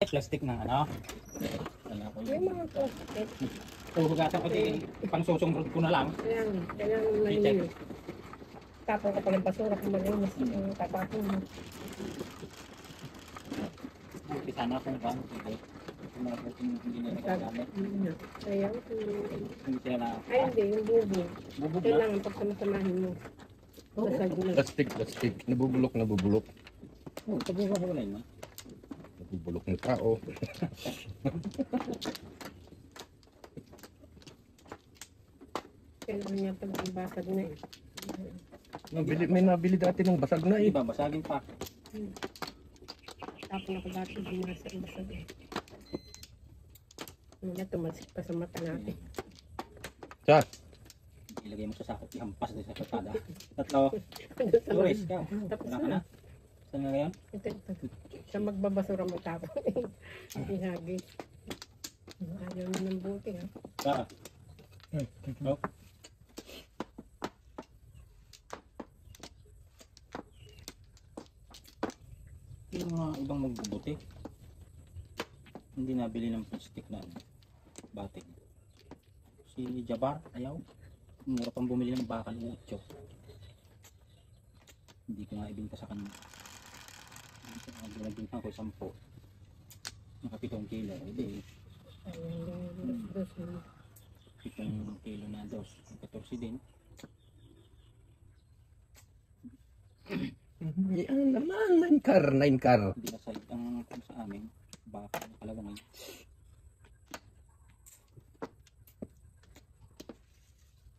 Plastic ng ano? Wala ko Yung mga plastic. Hugatan ko di pang susungrod ko na lang. Kailangan malinis. Tapos ko palang basura kung malinis. Tapapon mo. Buti sana kung bang sige. Hindi na nagagamit. Sayang. Hindi sila na. Ay hindi, yung bubog. Bubog na. Kailangan pag samasamahin mo. Basag na. Plastic. Nabubulok. Oh, pabubog ko na yun. Nabubulok ng tao. Kailangan niya pag basag na eh. May nabili dati ng basag na eh. Iba, basagin pa. Tapos ako dati binasag eh. Hindi tumasik pa sa mata natin. Sa? Ilagay mo sa sako, ihampas din sa kalsada. Tatlo. Turis ka. Wala ka na. Saan nga ngayon? Ito. Sa magbabasura mo tapos. Ihagi. Ayaw mo ng buti ha. Saan? Oh. Yung mga ibang magbubuti. Hindi nabili ng plastic na batik. Si Jabar, ayaw. Mura pang bumili ng bakal ng 8. Hindi ko nga ibinta sa kanya. Nagbinta ko 10. Naka 7 kilo. Hindi. 7 kilo na dos. 14 din. Yan naman, 9 car. Hindi na side ang sa amin. Bakal na kalawangay.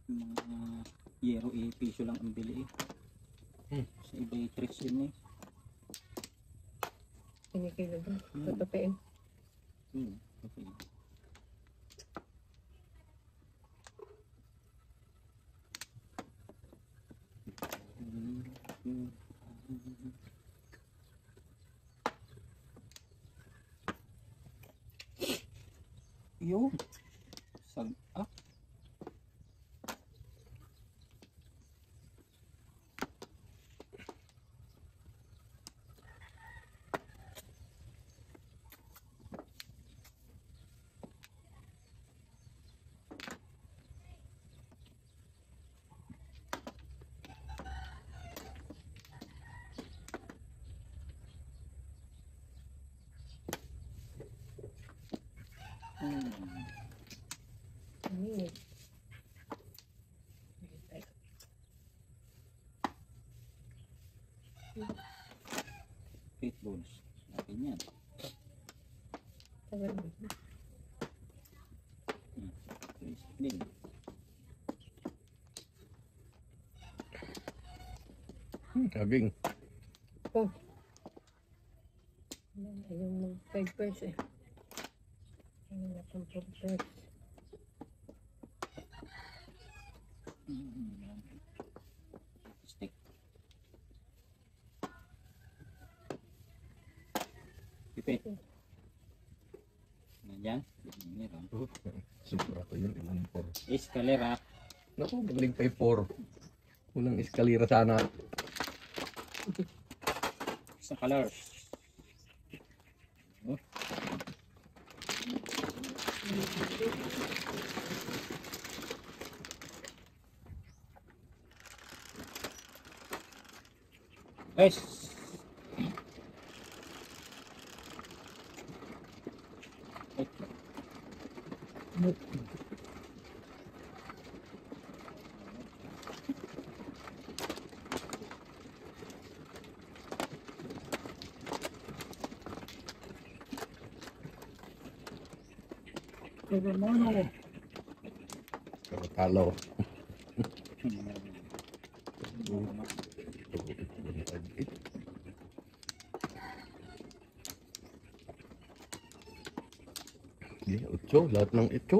Mga yero piso lang ang bili eh. Sa iba 3 yun eh. Kinikilo doon. Tutupiin. Okay. Yo. Sag-up. Pit bones. Natin yan. Din. Saging. Oh. Yung 5 pesos eh. Ayun na pang 5 pesos. Stick. Pipit. Nandiyan. Meron. Sobra ko yun. Escalera. Naku, galing pa 4. Unang eskalera sana. Sa color. Oh. Guys. Talo. Ito, lahat ng ito.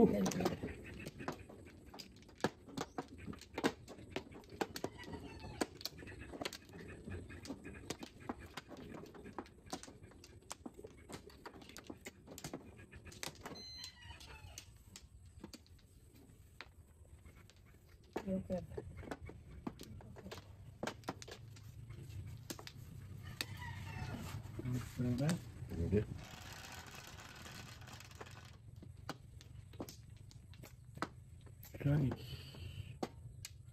Okay. Hindi. Guys.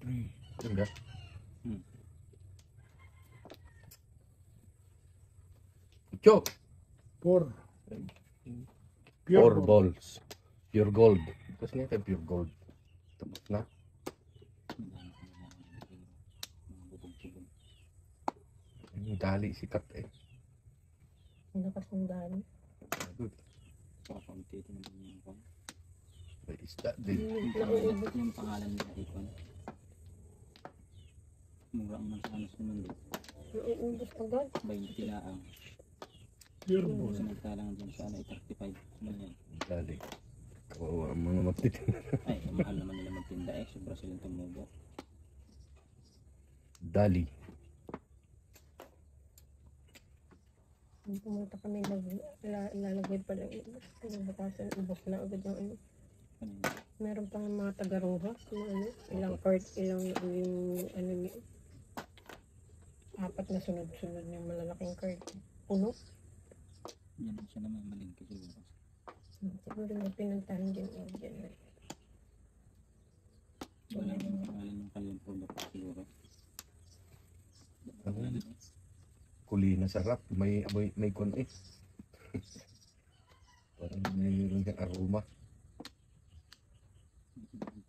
3. Enggak. Hmm. Chok. 4. 4 balls. Pure gold. Tapos nga tayo pure gold. Tapos na. Yung dali sikat eh. Ang lakas ng dami. Good. Kakaunti ito naman yung kwan. May isda din. Nauubos. Yung pangalan nila ikon. Mura ang mansanas naman din. Nauubos agad. 20 laang. Pure Kung ball. sinagtalang dyan sa ano, 35 million. Dali. Kawawa ang mga magtitinda. Ay, mahal naman nila magtinda eh. Sobra silang tumubo. Dali. Nung pumunta kami, lalagay pa lang. Batasan, ubos na agad yung ano. Kanina. Meron pang mga taga-rojas. Ano, ilang cart, ilang yung ano niya. 4 na sunod-sunod yung malalaking cart. Puno. Yan siya naman malingki siguro. Siguro yung pinuntahan dyan. Dyan. Wala yung pangalan ng kanilang product siguro. Ano yun? Kulina sarap. May kon eh. Parang mayroon yung aroma.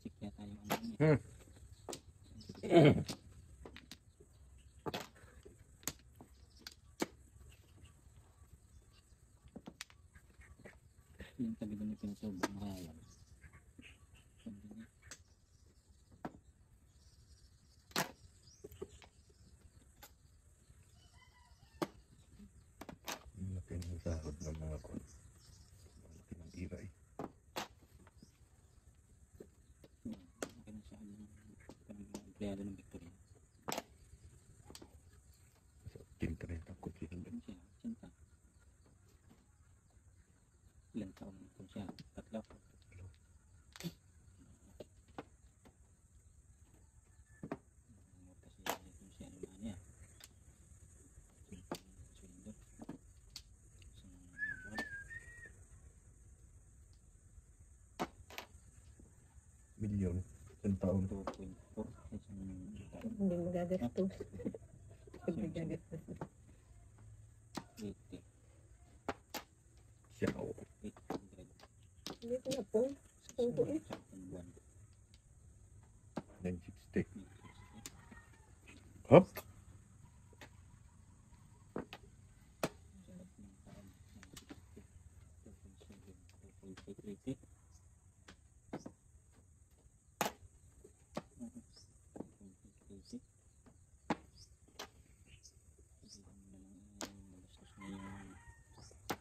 Check yata yung ano niya. Yung tabi doon yung pinasubo na kaya yan. Sabi niya. Ang laki ng sahod ng mga kon. Ang laki ng iray. Yan, okay na siya yung tabi ng empleyado ng Victoria. So, tintrenta ko sila. Ano siya? Sinta. Ilang taon na ito siya? 3. Kasi siya naman niya. Sweldo. Milyon. Isang taon. 2.4. Hindi magagastos. Hindi magagastos. 80. Siya. 800. Hindi ko na po. Sa Oo. buwan. 960. Hop. Sarap ng taon. 2.7. 2.880.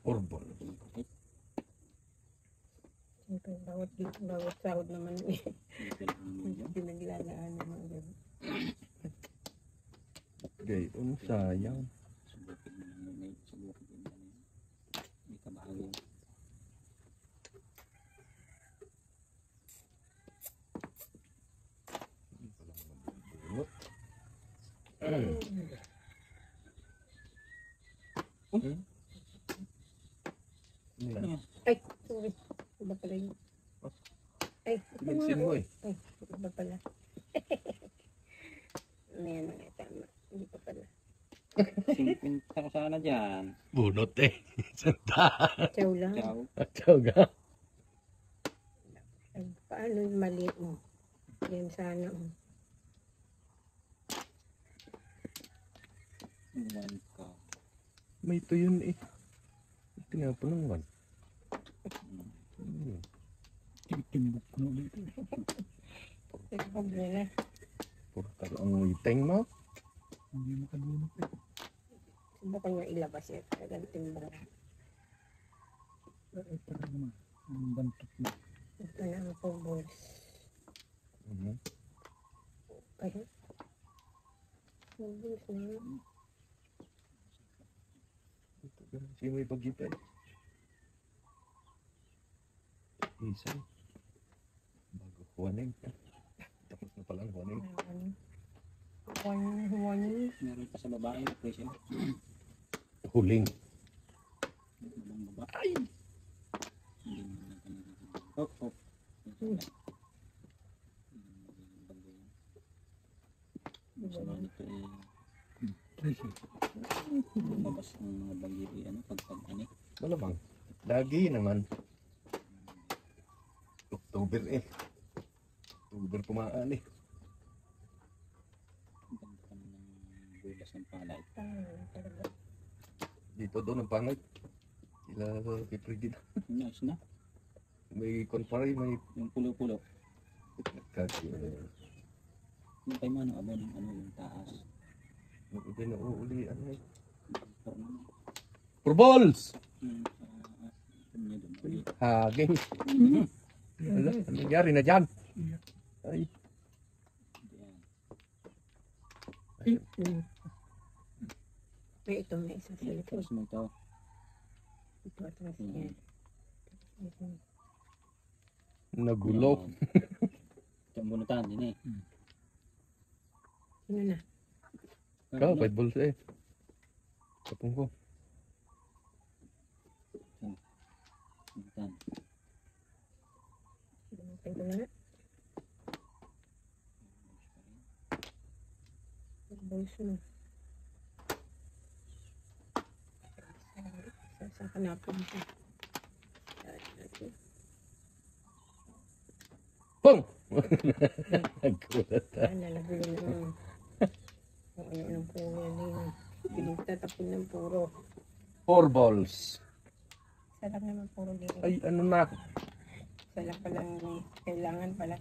Orbon. Siyempre, bawat sahod naman eh. Pinaglalaan naman yun. Gayon, sayang. Subukin mo lang yun. Subukin din yan. Hindi ka bahagi. Bunot. Ay, sorry. Iba pala yun. Ay, ito Minsin mo eh. Ay, iba pala. Ayan na, tama. Hindi pa pala. 50 ko sana dyan. Bunot eh. Chow lang. Ciao. Ciao ga. Ay, paano yung mali mo? Yan sana. Iwan ka. May ito yun eh. Tingnan po ng one. Titimbok ko na dito. Huwag nila. Puro talo ang witeng mo. Hindi makadunok eh. Subukan niya ilabas yan. Talagang timbang. Ay, tara naman. Ang bantok na. Ito na ang pulbos. Ay. Pulbos na yun. Kasi may pagitan. Isa. Bago huwanig. Tapos na palang huwanig. One. Meron pa sa babae. Presyo. Huling. Ibang babae. Hindi mo na kanina. Hop, hop. Malamang. Lagi naman. October eh. October pumaan eh. Ang ganda pa ng bulas ng palay. Talaga. Dito doon ang pangit. Sila Pipridin. Ayos na. May konpari, may Yung pulo-pulo. kasi Yung kay Mano, abo ng ano yung taas. hindi na uuli. Ano eh. Ito, ano, For balls! yung niya doon. Haging. Wala, ano nangyari na dyan? Ay, Ayan. May ito, may isa sa likod. Tapos mo ito. Ito atras Ayan. niya. Ito. nagulo. Ito ang bunutan din eh. Ano na? Ikaw, 5 balls eh. Tapong ko. Bunutan. Dumating ko na. Balls na. Saan ka napunta? Pong! Nagulat ah. Nalagay na naman. Ano ng puro din. Pinagtatapon ng puro. 4 balls. Isa lang naman puro din. Ay, ano na? Isa lang pala kailangan pala.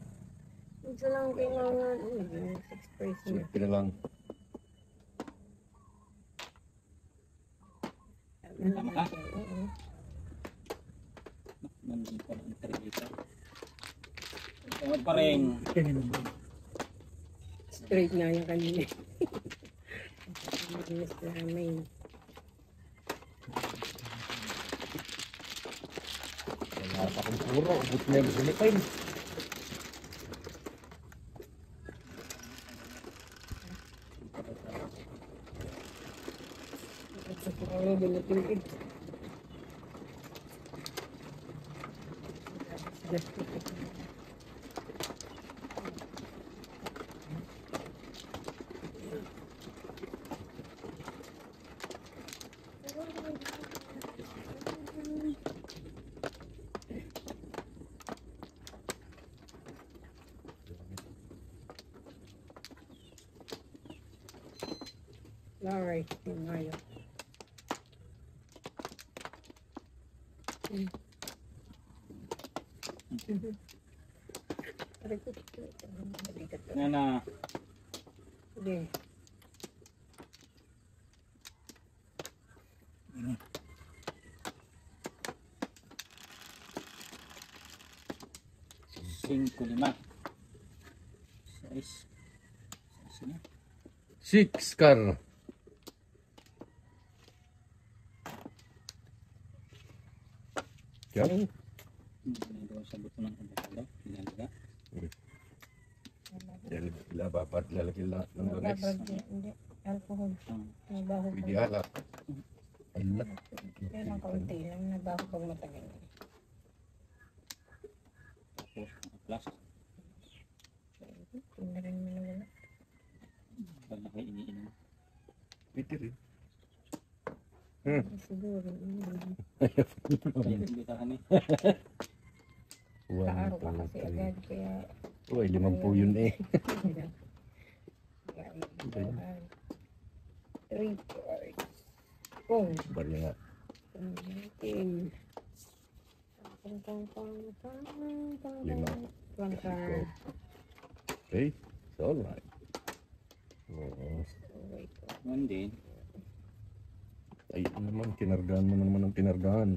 Isa lang kailangan. Uy, yung 6 person na. Sige na lang. Tama ka? Oo. Nandun pa lang 3 liter. Ito pa rin. Straight nga yung kanina. Mabilis namin. Wala pa kong puro. Ubut na yung Philippine. Oo, binatingkid. Alright, ngayon. Yan na. Sige. Cinco, lima. 6. 6 na. 6 car. Yan. Hindi doon sa buto ng avocado. Pinalaga. Yan, lababad. Lalaki lahat ng langis. Hindi. Alcohol. Nabaho ko. Pwede halak. Ala. Yan ang kaunti lang. Nabaho pag matagal. Tapos, plus. Hindi rin mo na wala. Pag nakay iniinom. Pwede rin. Siguro. Kaya hindi ka kami. Kaaraw ka kasi agad. Kaya Uy, 50 yun eh. 3 cards. Kung. Bari nga. Lima. One card. Okay, it's alright. Oo. One din. Ay, ano naman, kinargahan mo naman ang kinargahan.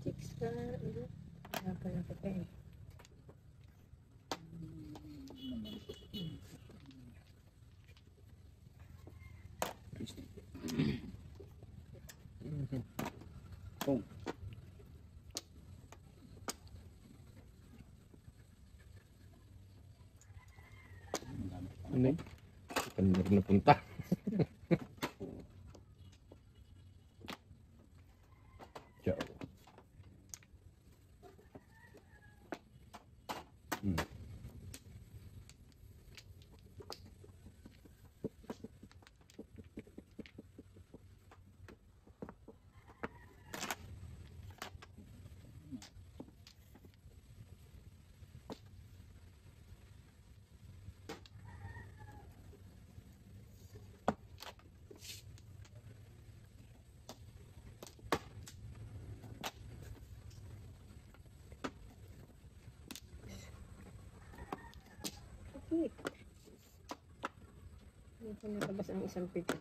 Six card. Wala pa na kita eh. Boom. Ano yun? Saan na rin napunta? Ciao. Hmm. Wait. Hindi ko natabas ang isang pitik.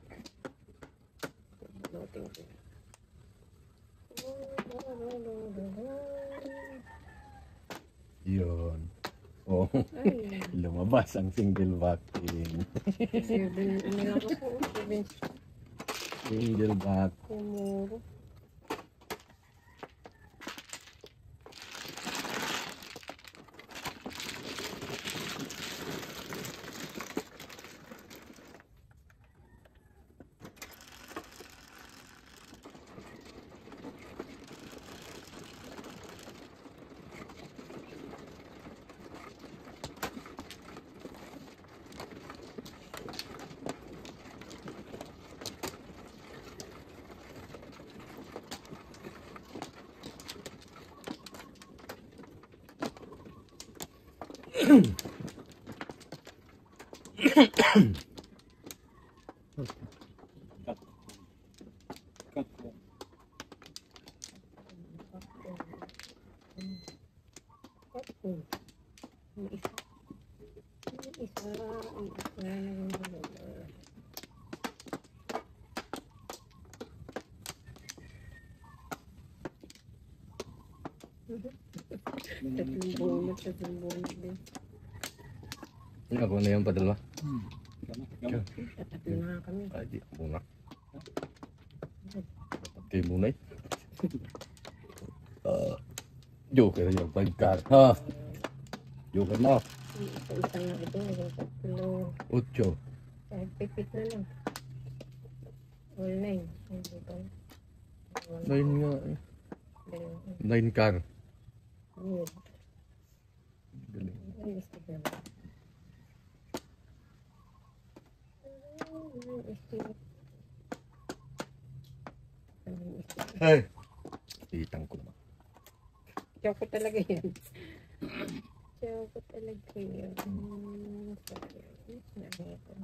Loading ko. Yun. Oh, Ay, lumabas ang single vaccine. 7, umilang ako. 7 Single vac. kumuro. Cut. Cut. Oh, may isa. May isa. May isa. Tatlong bunot din. Ako na yung padalwa. Gamot. Tatlo na kami. Ay, di ako muna. Okay muna eh. Joker yung 5 car. Ha? Joker mo. Isa nga ito. Tatlo. 8. Kahit pipit na lang. All 9. Hindi pa. 9 nga eh. 9 car. Good. Galing. Ay, gusto ko. Hey! Itang ko na. Choco talaga yan. Choco talaga yan. Sayang.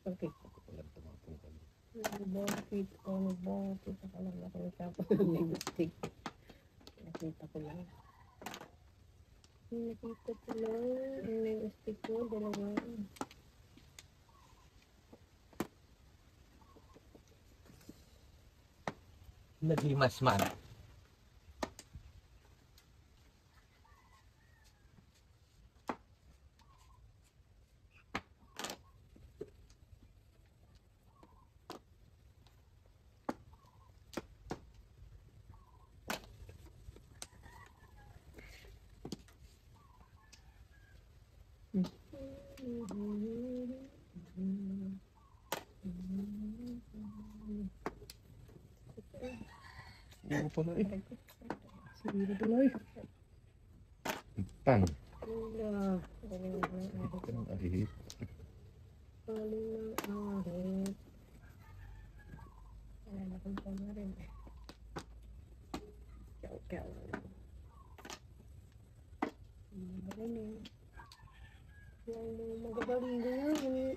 Okay. Walang tumapong kami. Bakit? Bakit? Akalang ako natapos ng lipstick. Nakita ko lang. Nakita ko lang. Ang lipstick ko, dalawa. Naglimas man. Ano pala eh? Sira pala eh. Pan. Wala. Galing na ahit. Ang ahit. Galing na ahit. Wala na kong pama rin. Chow. Magaling. Yung magagaling din.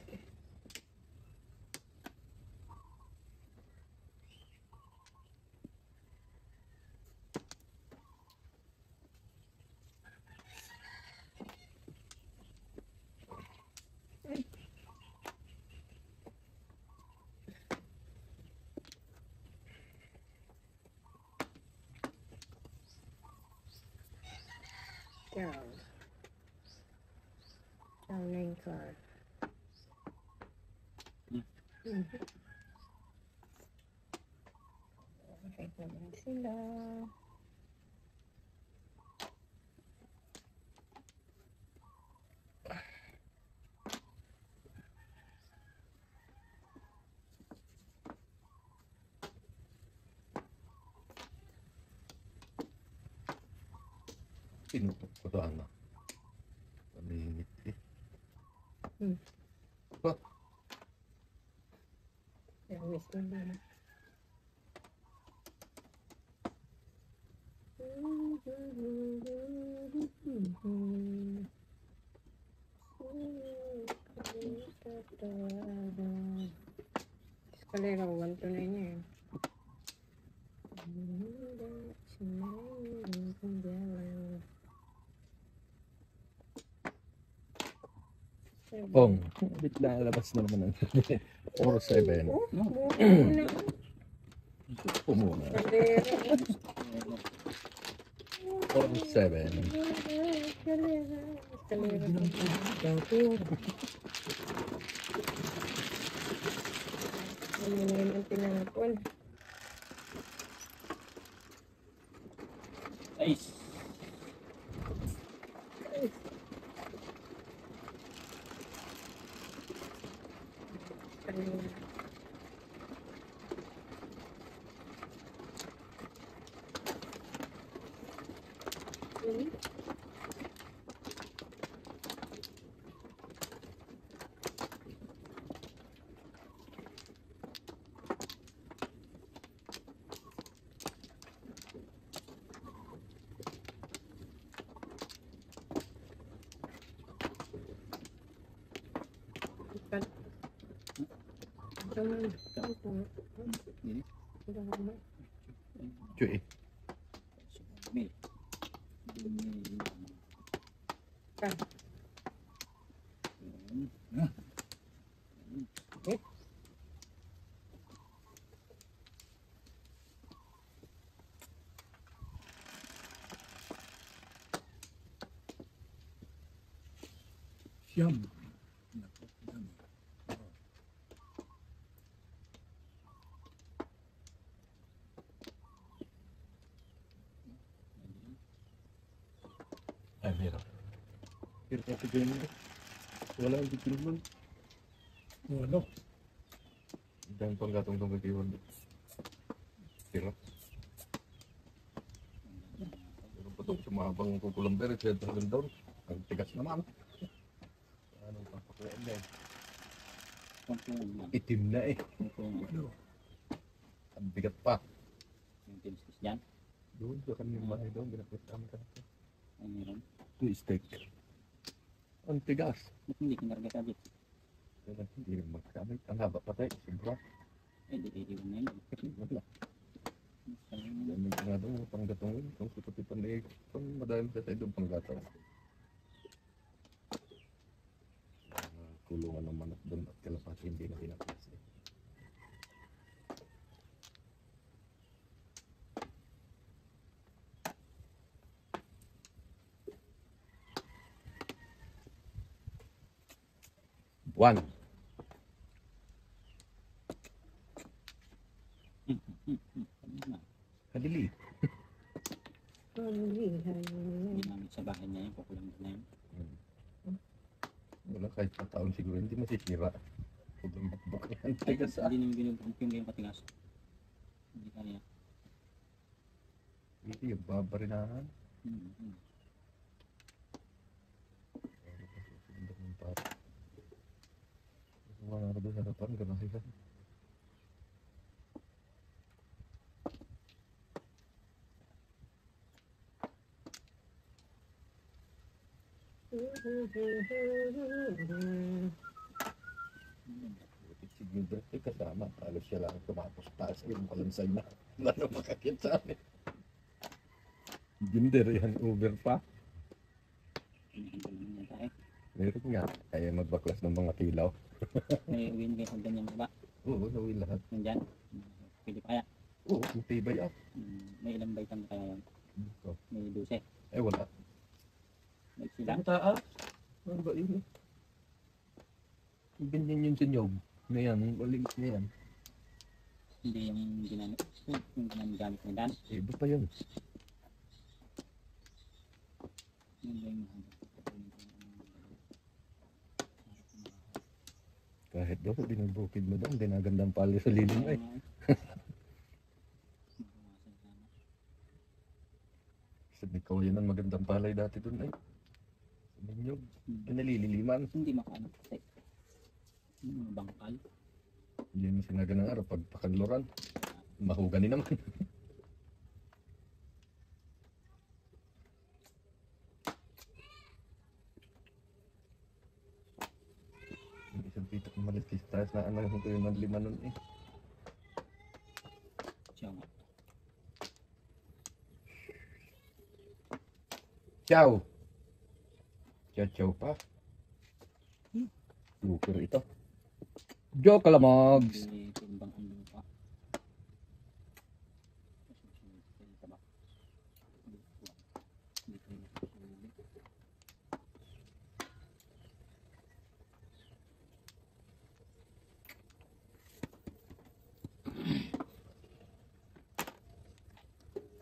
Chow na yung card. Okay naman sila. Pinuputuan na. Palimit eh. Service na naman. Escalera, 1 to 9 yan. Pong, bigla labas na naman ang 4-7. Pumuna. 4-7. Ano na yun ang tinapon? Nice. Cuy. Mil. Siyam. Ay, meron. Pero kasi ganyan mo. Wala yung bikin mo. Walo. Dahil pang gatong itong kakiwan. Tira. Pero patong sumabang kukulamber. Kaya talagang down. Ang tigas naman. Anong papakulaan na eh. Kung Itim na eh. Walo. Ang bigat pa. yung tinskis dyan, Doon sa kanyang bahay doon. Ginapit kami ka. ay meron. Two steak. Ang tigas. Ba't hindi kinarga ka dito? Kaya hindi rin magkamit. Ang haba pa tayo. Sobra. Eh, di iiwan na yun. Kasi wala. Sayang. Dami ka nga doon. Panggatong yun. Kung sipatipan na eh. Kung madami ka tayo doon panggatong. Kulungan ng manok doon at kalapati hindi na pinapas eh. One. Kadili. Hindi namin sa bahay niya yun, kukulang na yun. Wala kahit pa taon siguro hindi masisira. Sobrang bakbak yan. Tigas ah. Hindi namin binubuk yung gayong katigas. Hindi kaya. Hindi yung babarinahan. Mm-hmm. Mga narado sa harapan, gano'n sila. Si Gilbert ay kasama. Halos siya lang tumapos taas yung kalansay na. Wala na makakit sa amin. Ginder yan, over pa. Meron nga. Kaya magbaklas ng mga kilaw. May win kayo kung ganyan ba? Oo, nawin lahat. Nandyan? Pwede pa kaya? Oo, yung tibay ah. May ilang vitamin kaya yan? So, May 12. eh wala. May silang? Ang taas. Ano ba yun? Ganyan yung sinyog. Na yan, maliit na yan. Hindi yung ginamit. Yung ginamit ng dan. Eh, iba pa yun. Yung ba yung Kahit daw, binubukid mo daw, hindi nagandang pali sa lilim ay. Submit Kawayan ng magandang palay dati doon ay. Sa Minyog. Nalililiman. Hindi makaano puti. Yung mga bangkal. Hindi mo sinaga ng araw pag pakanluran. Mahugani naman. Yung isang pitak na malitis tayo na ano ko yung nanlima nun eh. Siya nga. Ciao! Ciao ciao pa. Super ito. Joke Kalamogs! Hindi timbang ang lupa. Tabak. Hindi ko nasusulit.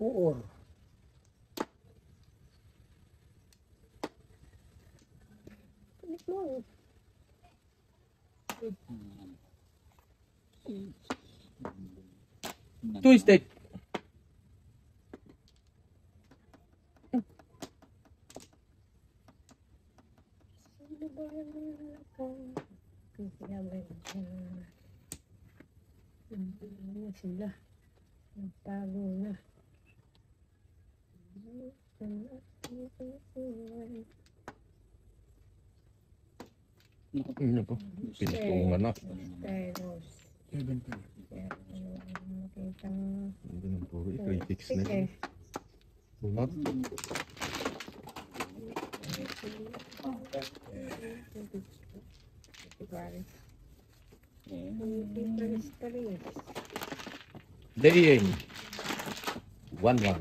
Puor. Kulit mo. Twisted! Sino ba yan ako? Kaya ba na sila? Nagtago na. Ano po? Pintungan na. Teros. 70. Nakita mo. Hindi nang puro ikaw i-fix na Sige. yun. Bunot. Daying. 1-1.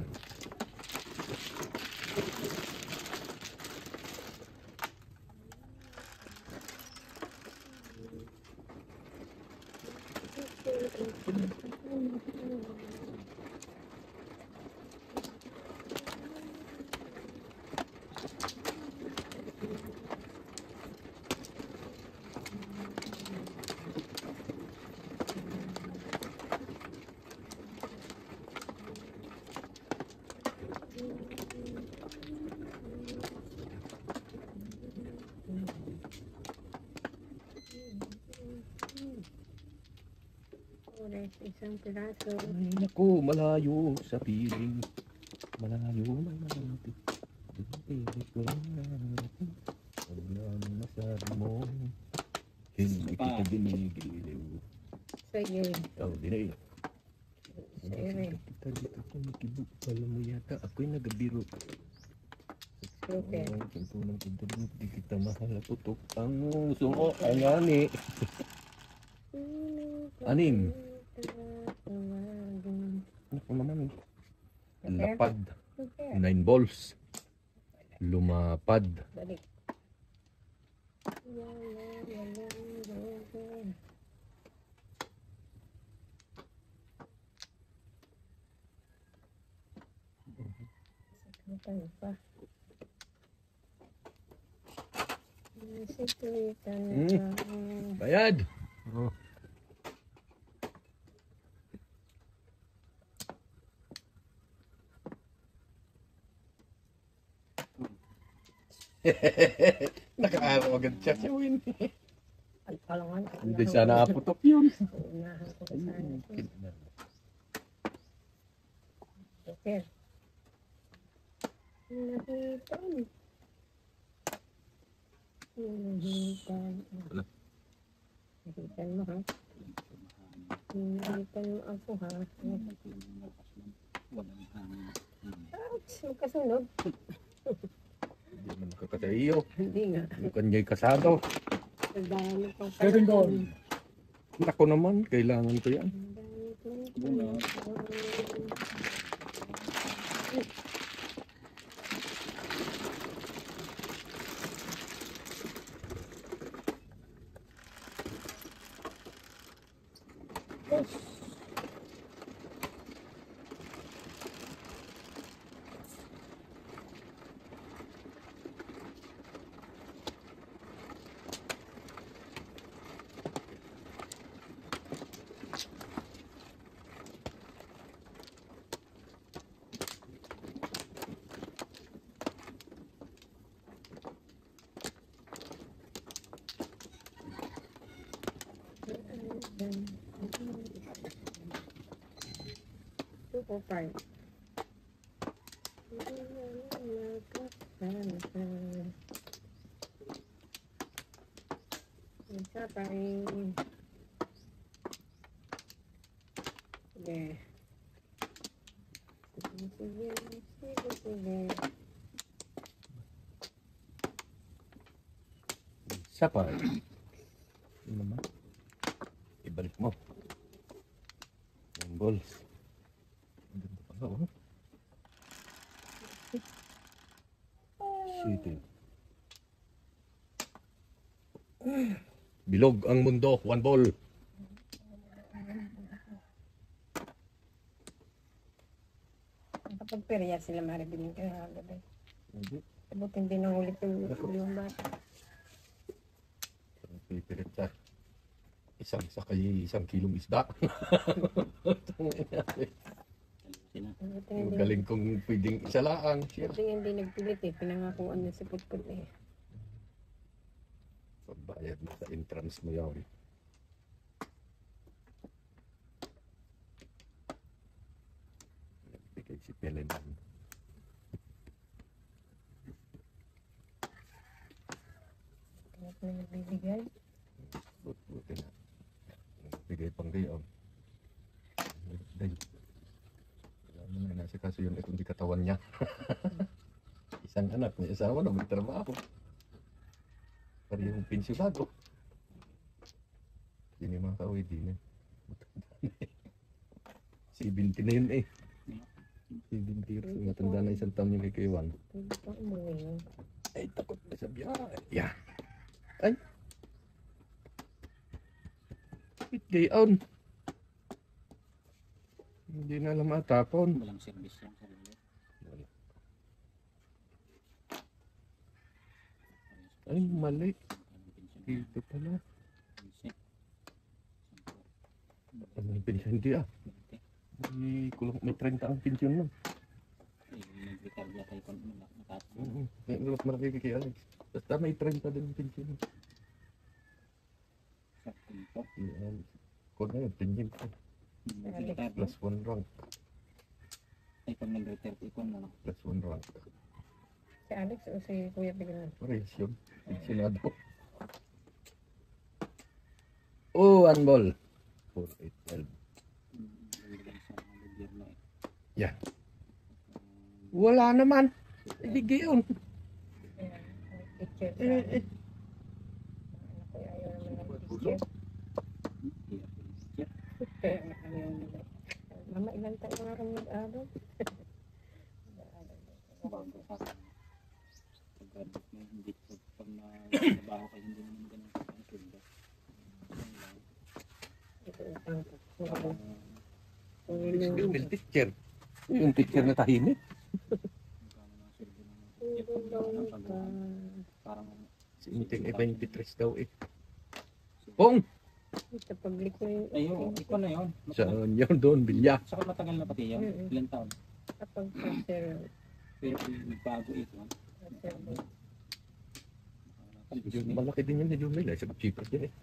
Oras, isang piraso. Ay, naku, malayo sa piling. Malayo, malayo. Piling ko na. Huwag lang masabi mo. Hindi kita binigiliw. Sige. Oh, dinay. Sige. Kita dito ko nakibu. Alam mo yata, ako'y nagabiro. Okay. Oh, tuntunan ko din, di kita mahal. Putok ang sungo. Ay nga ni. Anim. Ano ko naman? Lapad. Okay. 9 balls. Lumapad. Balik. Sakatan pa. Siklitan na Bayad. Oh. Nakaaraw agad siya siya win. Alpalangan. Hindi siya nakaputok yun. Unahan ko sa sana. Okay. Nahitan. Nahitan. Nahitan mo ha. Nahitan mo ako ha. Walang hangin. Ouch! Magkasunod. Hindi man nakakatayo. Hindi nga. Bukan niya'y kasado. Ang dami pang Seven doon. Nako naman, kailangan ko yan. Ang dami pang 245. Isa pa rin. Sige. Sige. Isa pa. Ano naman? Ibalik mo. Yung balls. Ang ganda pala, oh. City. Bilog ang mundo. One ball. Kapag perya sila maribiling ka na gabi. Hindi. Buti hindi nangulit yung bata. Pipirit siya. Isang kilong isda. Sila. Yung galing kong pwedeng isa lang. Siya. Buti hindi nagpilit eh. Pinangakuan niya si Putput eh. Pagbayad mo sa entrance mo yun. Nagbigay si Peleman. Kahit na nagbibigay. Buti na. Nagbigay pang gayon. Dahil. Alam mo na, nasa kaso yun itong di katawan niya. Isang anak, may asawa na, may trabaho. Pero yung pensyonado. Yun yung mga kaway din eh. 70 na yun eh. 70 years. Matanda na isang taon yung kay Iwan. Hindi pa umuwi yun. Ay, takot na sa biyahe. Yeah. Ay. Bit gayon. Hindi na alam matapon. Walang service yung sarili. Ay, mali. Dito pala. Ano yung pensyon? Hindi ah. May 30 ang pensyon lang. Nag-recardia tayo kung mataas. May ulat malaki kay Alex. Basta may 30 din ang pensyon. Sa pinto. Yan. Kung na yun, pensyon ko. Plus 1 rank. Ay, pag nag-retire, ikon mo na. Plus 1 rank. Si Alex o si Kuya Bignan? Parehas yun. Pensionado. Oh, one ball. 4, 8, 12. Nagbilang sa mga gobyerno eh. Yeah. Wala naman. Ibigay yun. Teacher sa anak ko ayaw naman ng teacher. Kaya ayaw nila. Mama, ilang taon na kami nag-aaral? Bago pa. Pag-graduate mo, hindi pag nabaho ka, hindi naman ganun ang sundo. Ito utang ko. Yung teacher. Yung teacher na tahimik. Parang Sinting 23 daw eh. Pong! Sa public na yun. ayun, ikaw na yun. Saan yun doon? Bilya. Saka matagal na pati yun. Ilang taon. Kapag sir, Pero nagbago ito. Yung malaki din yun ni Jumila. Sa cheaper din eh.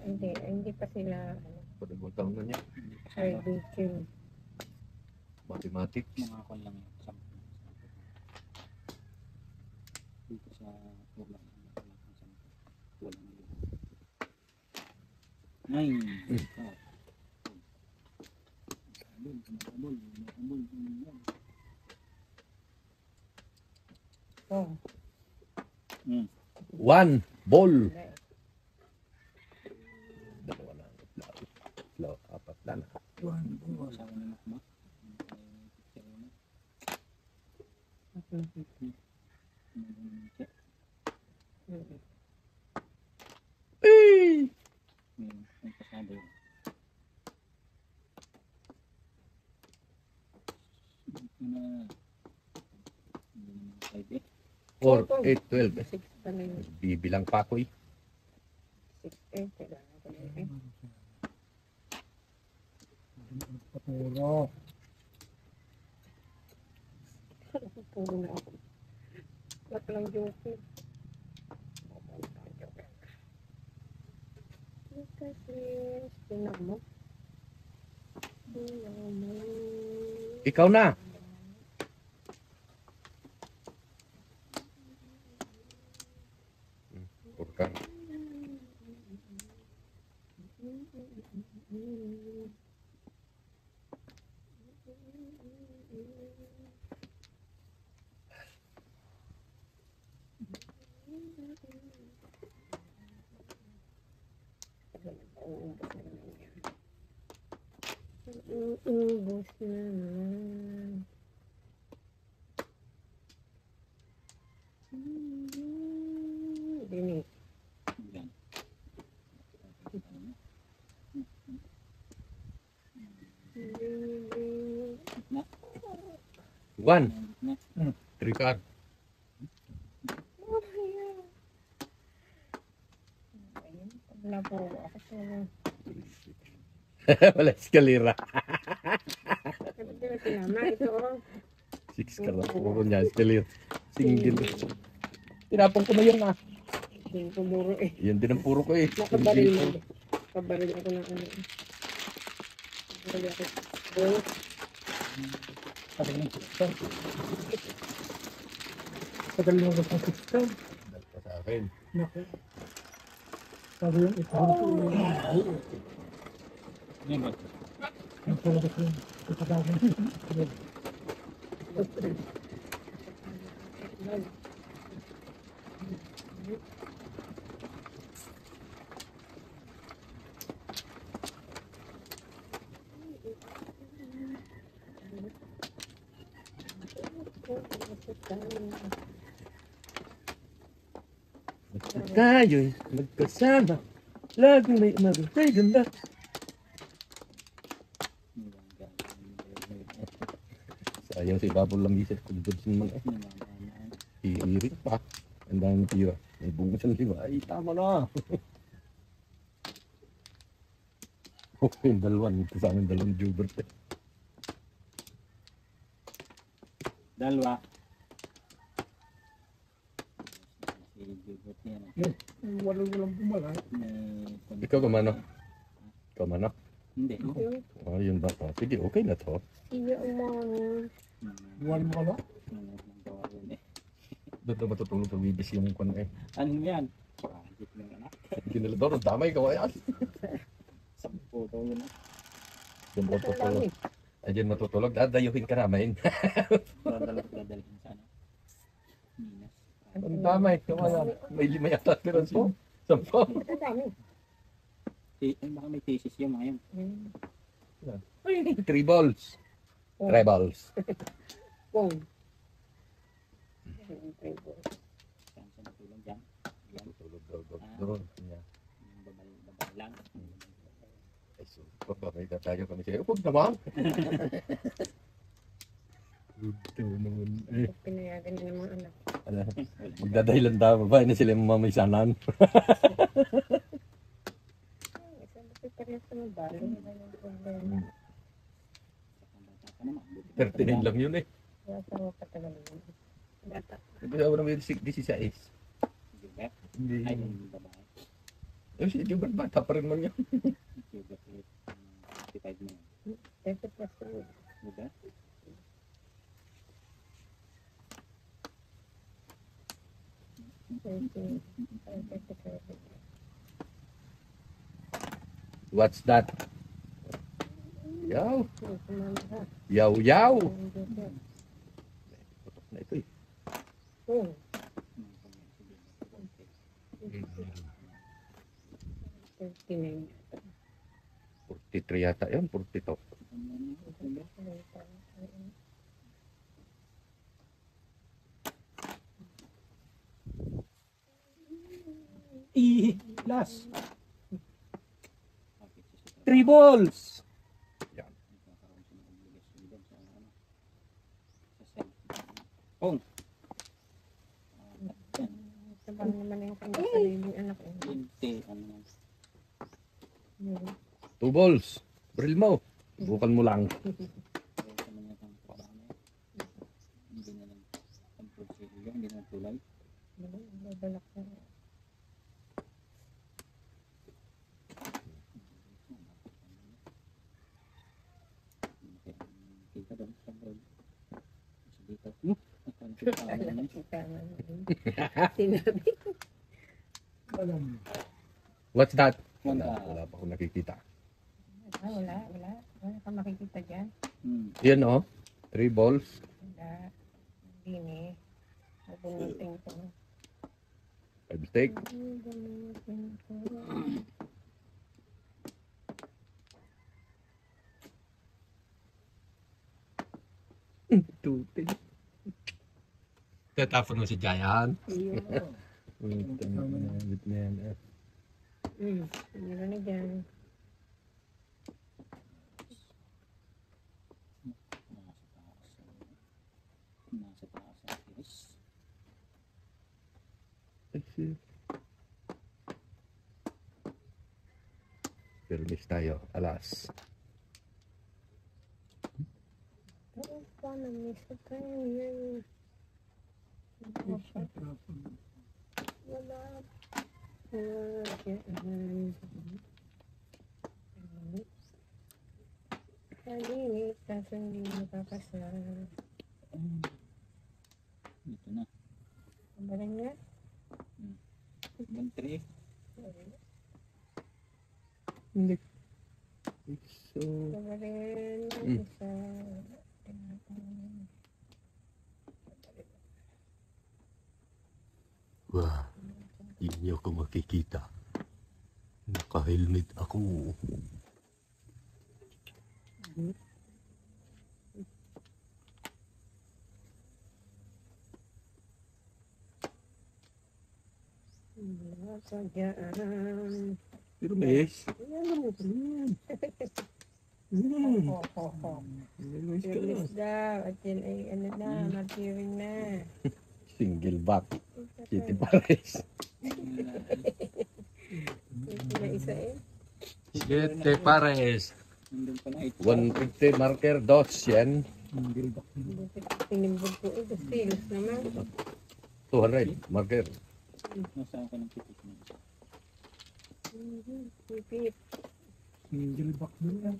hindi, hindi pa sila Padagong taon na niya. graduation. Mathematics. Mga kon lang yun. Dito sa ulan. Walang yun. 9. Oh, One ball. Dalawa na. Tatlo. Apat na. Asawa ni Makmak. Eh! May pasado yun. Hindi naman 5 4, 8, 12. 6 pa na yun. Bibilang pa ako eh. 6, 8, kailangan ko na yun. Paturo. Puro na ako. Wag lang joke. kasi tingnan mo. Tingnan mo. Ikaw na. Purkan. Uubos na naman. Dini. Yan. Na, One. na. 3 card. Wala po ako po. Wala eskalera. Tinama ito. 6 card. Puro niya eskalera. Single. Tinapon ko na yun ah. Hindi ko buro eh. Yan din ang puro ko eh. Nakabaril. Kabaril ako ng ano. Kabaril ako. Oh, Tagal ng system. Tagal ng system. Dahil pa sa akin. Naku. Sabi yung ito. Ay, Yan ba? ang talaga ko. Ito gagawin. Tayo'y magkasama. Laging may magay ganda. Sayang si Babol lang isip ko dito sa mga iirit pa. Ang dami tira. May bunga siyang lima. Ay, tama na. Okay, dalawan. Ito sa amin dalawang Jubert. Dalawa. Si Gilbert yan. Walang bumala. May... Ikaw kamano? Ikaw mano? Hindi. yung Oh, yun ba? Oh, sige, okay na to. iya umano. Buwan mo ka na? Doon na matutulog sa wibis yung kwan eh. Ano yan? Project ng anak. Ginalador, ang damay ka ayan. Sampo daw yun. Doon mo tutulog. Ay, dyan matutulog. Dadayuhin ka namin. Dadalhin sa ano. Minas. Ang damay. Kaya may 5 yata pero 10. 10. Ang dami. Baka may thesis yung mga yun. Ay, 3 balls. 3 balls. Boom. Saan sa natulong dyan? Yan. Tutulog daw doon. Yeah. Babal lang. Ay, so, may tatayo kami sa'yo. Huwag naman. Ito naman. Pinayagan niya ng mga anak. Ano, magdadahilan daw. Babae na sila yung mamaysanan. Sabi ko rin sa mga balo. Wala yung problema. Bata pa naman. 39 lang yun eh. Wala sa mga patagal yun. Bata. Nagkasawa naman yung 16. Gilbert? Hindi. Ay, yung babae. Yung si Jubert bata pa rin man yan. Gilbert ulit. 55 na yun. 30 plus na yun. Gilbert? What's that? Yaw. Yaw, yaw. Putok na ito eh. Oh, 39. 43 yata yun. 42. Last. 3 balls. Yan. Oh, Sabang naman yung kanyang anak. hindi. Ano yan? 2 balls. Brill mo. Bukan mo lang. Kaya sa mga itong trabaho na yan. Hindi na lang ang hindi na tulay. Balak na. Tama naman. Sinabi. Alam. What's that? Wala. Wala pa akong nakikita. Wala. Wala ka makikita dyan. Yan oh. 3 balls. Wala. Hindi ni. Nabunutin ko. 5 steak. Nabunutin ko. Tutin. Tatapon mo si Giant. Iyo. Meron na dyan. Nasa taas ang tiris. Permis tayo. Alas. Paano miss ko kayo? Wala. Kalinit, kaso hindi makakasal. Ito na. Kabalan nga? Hanggang 3. Hindi. So, Kabalan. Isa. wah. Hindi niyo ako makikita. Naka-helmet ako. Wala ka dyan. Pero mes. Ayan mo. Release daw. At yan ay ano na, maturing na. Single back. City Paris. Ito na isa eh. City Paris. Nandun pa na 150 marker dos yan. Tinimbog ko ito. Steels naman. 200 marker. Nasa akin ng pitik na isa. Pipit. Single back din yan.